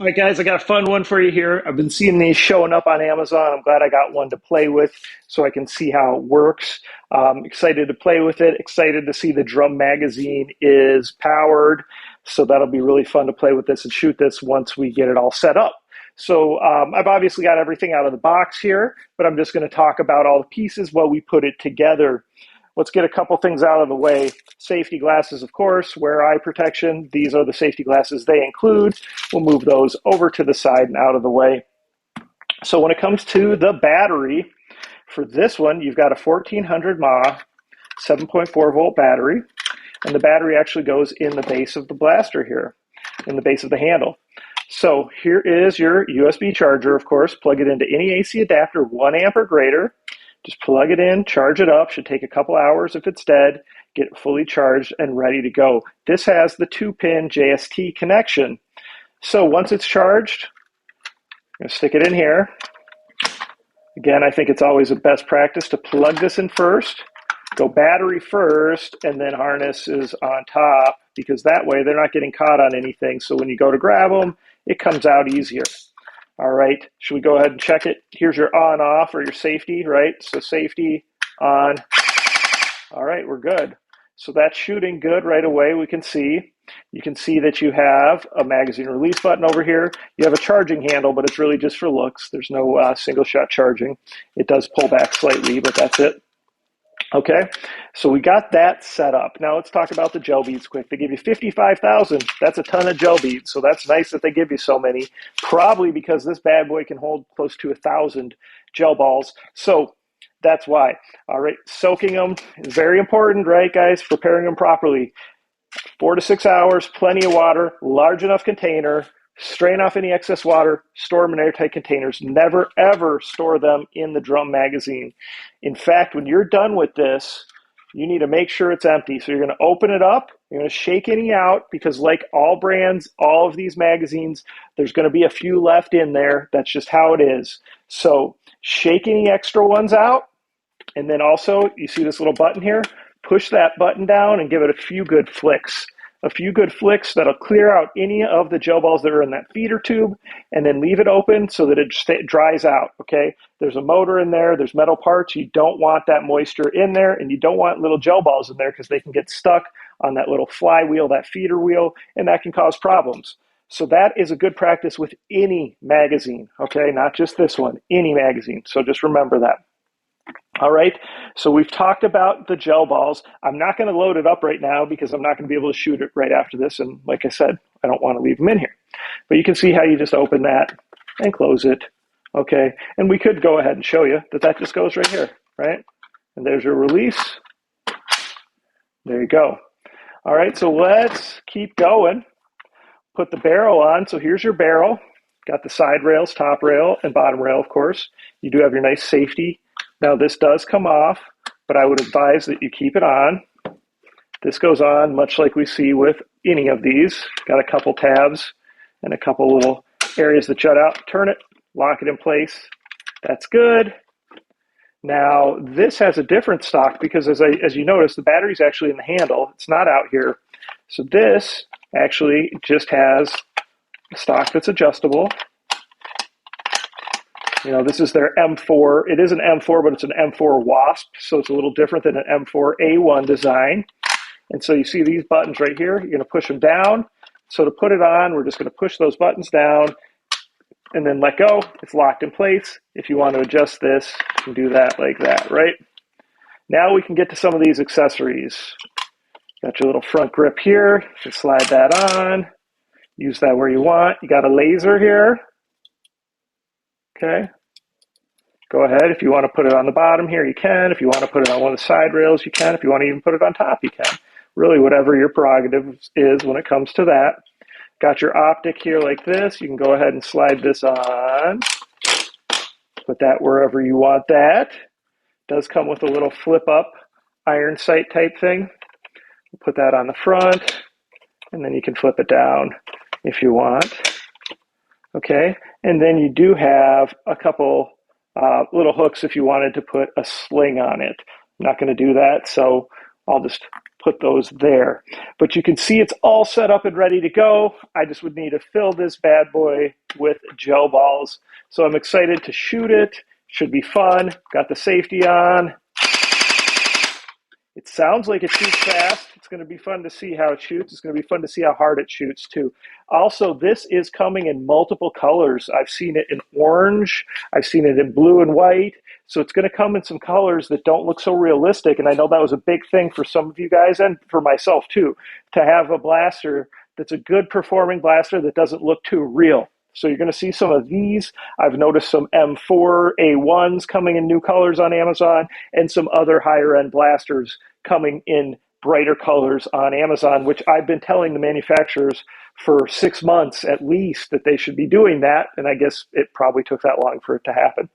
All right, guys, I got a fun one for you here. I've been seeing these showing up on Amazon. I'm glad I got one to play with so I can see how it works. Excited to play with it. Excited to see the drum magazine is powered. So that'll be really fun to play with this and shoot this once we get it all set up. So I've obviously got everything out of the box here, but I'm just going to talk about all the pieces while we put it together. Let's get a couple things out of the way. Safety glasses, of course, wear eye protection. These are the safety glasses they include. We'll move those over to the side and out of the way. So when it comes to the battery, for this one, you've got a 1400 mAh 7.4 volt battery, and the battery actually goes in the base of the blaster here, in the base of the handle. So here is your USB charger, of course. Plug it into any AC adapter, 1 amp or greater. Just plug it in, charge it up. Should take a couple hours if it's dead. Get it fully charged and ready to go. This has the 2-pin JST connection. So once it's charged, I'm going to stick it in here. Again, I think it's always a best practice to plug this in first, go battery first, and then harness is on top, because that way they're not getting caught on anything. So when you go to grab them, it comes out easier. All right, should we go ahead and check it? Here's your on off or your safety, right? So safety on. All right, we're good. So that's shooting good right away. We can see. You can see that you have a magazine release button over here. You have a charging handle, but it's really just for looks. There's no single shot charging. It does pull back slightly, but that's it. Okay, so we got that set up. Now let's talk about the gel beads quick. They give you 55,000. That's a ton of gel beads, so that's nice that they give you so many. Probably because this bad boy can hold close to 1,000 gel balls. So that's why. All right, soaking them is very important, right, guys? Preparing them properly. 4 to 6 hours, plenty of water, large enough container. Strain off any excess water, store them in airtight containers. Never, ever store them in the drum magazine. In fact, when you're done with this, you need to make sure it's empty. So you're going to open it up, you're going to shake any out, because like all brands, all of these magazines, there's going to be a few left in there. That's just how it is. So shake any extra ones out, and then also, you see this little button here? Push that button down and give it a few good flicks. A few good flicks that'll clear out any of the gel balls that are in that feeder tube, and then leave it open so that it dries out, okay? There's a motor in there, there's metal parts. You don't want that moisture in there, and you don't want little gel balls in there because they can get stuck on that little flywheel, that feeder wheel, and that can cause problems. So that is a good practice with any magazine, okay? Not just this one, any magazine. So just remember that. All right, so we've talked about the gel balls. I'm not going to load it up right now because I'm not going to be able to shoot it right after this. And like I said, I don't want to leave them in here. But you can see how you just open that and close it. Okay, and we could go ahead and show you that that just goes right here, right? And there's your release. There you go. All right, so let's keep going. Put the barrel on. So here's your barrel. Got the side rails, top rail, and bottom rail, of course. You do have your nice safety. Now this does come off, but I would advise that you keep it on. This goes on much like we see with any of these. Got a couple tabs and a couple little areas that jut out. Turn it, lock it in place. That's good. Now this has a different stock because as you notice, the battery's actually in the handle. It's not out here. So this actually just has a stock that's adjustable. You know, this is their M4. It is an M4, but it's an M4 Wasp, so it's a little different than an M4 A1 design. And so you see these buttons right here. You're going to push them down. So to put it on, we're just going to push those buttons down and then let go. It's locked in place. If you want to adjust this, you can do that like that, right? Now we can get to some of these accessories. Got your little front grip here. You can slide that on. Use that where you want. You got a laser here. Okay, go ahead. If you want to put it on the bottom here, you can. If you want to put it on one of the side rails, you can. If you want to even put it on top, you can. Really, whatever your prerogative is when it comes to that. Got your optic here like this. You can go ahead and slide this on. Put that wherever you want that. It does come with a little flip up iron sight type thing. Put that on the front, and then you can flip it down if you want. Okay, and then you do have a couple little hooks if you wanted to put a sling on it. I'm not going to do that, so I'll just put those there. But you can see it's all set up and ready to go. I just would need to fill this bad boy with gel balls. So I'm excited to shoot it. Should be fun. Got the safety on. It sounds like it shoots fast. It's going to be fun to see how it shoots. It's going to be fun to see how hard it shoots too. Also, this is coming in multiple colors. I've seen it in orange. I've seen it in blue and white. So it's going to come in some colors that don't look so realistic. And I know that was a big thing for some of you guys and for myself too, to have a blaster that's a good performing blaster that doesn't look too real. So you're going to see some of these. I've noticed some M4 A1s coming in new colors on Amazon and some other higher end blasters coming in brighter colors on Amazon, which I've been telling the manufacturers for 6 months at least that they should be doing that. And I guess it probably took that long for it to happen.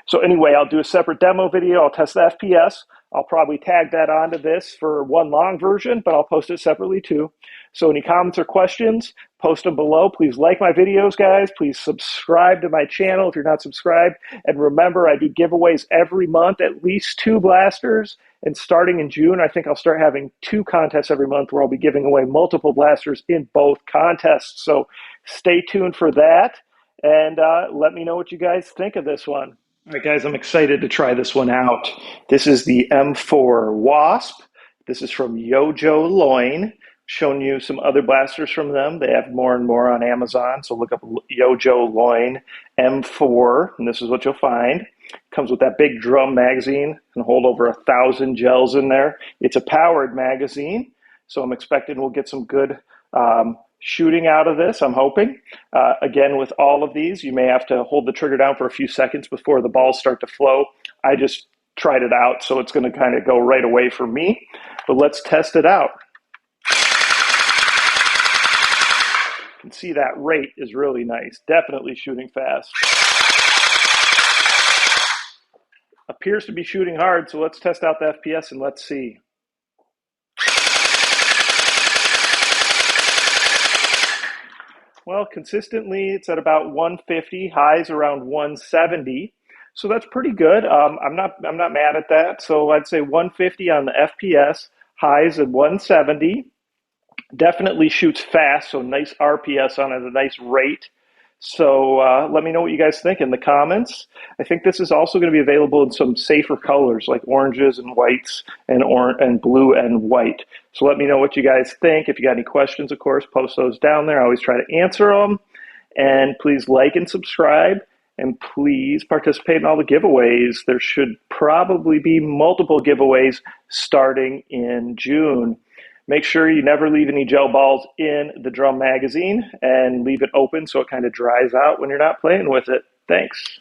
So anyway, I'll do a separate demo video. I'll test the FPS. I'll probably tag that onto this for one long version, but I'll post it separately too. So any comments or questions, post them below. Please like my videos, guys. Please subscribe to my channel if you're not subscribed. And remember, I do giveaways every month, at least 2 blasters. And starting in June, I think I'll start having 2 contests every month where I'll be giving away multiple blasters in both contests. So stay tuned for that. And let me know what you guys think of this one. All right, guys, I'm excited to try this one out. This is the M4 Wasp. This is from YOJOLOIN. Shown you some other blasters from them. They have more and more on Amazon, so look up YOJOLOIN M4, and this is what you'll find. Comes with that big drum magazine, can hold over 1,000 gels in there. It's a powered magazine, so I'm expecting we'll get some good shooting out of this, I'm hoping. Again, with all of these, you may have to hold the trigger down for a few seconds before the balls start to flow. I just tried it out, so it's going to kind of go right away for me. But let's test it out. You can see that rate is really nice. Definitely shooting fast. Appears to be shooting hard, so let's test out the FPS and let's see. Well, consistently, it's at about 150, highs around 170. So that's pretty good. I'm not mad at that. So I'd say 150 on the FPS, highs at 170. Definitely shoots fast, so nice RPS on it, a nice rate. So let me know what you guys think in the comments. I think this is also going to be available in some safer colors like oranges and whites and blue and white. So let me know what you guys think. If you got any questions, of course, post those down there. I always try to answer them. And please like and subscribe. And please participate in all the giveaways. There should probably be multiple giveaways starting in June. Make sure you never leave any gel balls in the drum magazine and leave it open so it kind of dries out when you're not playing with it. Thanks.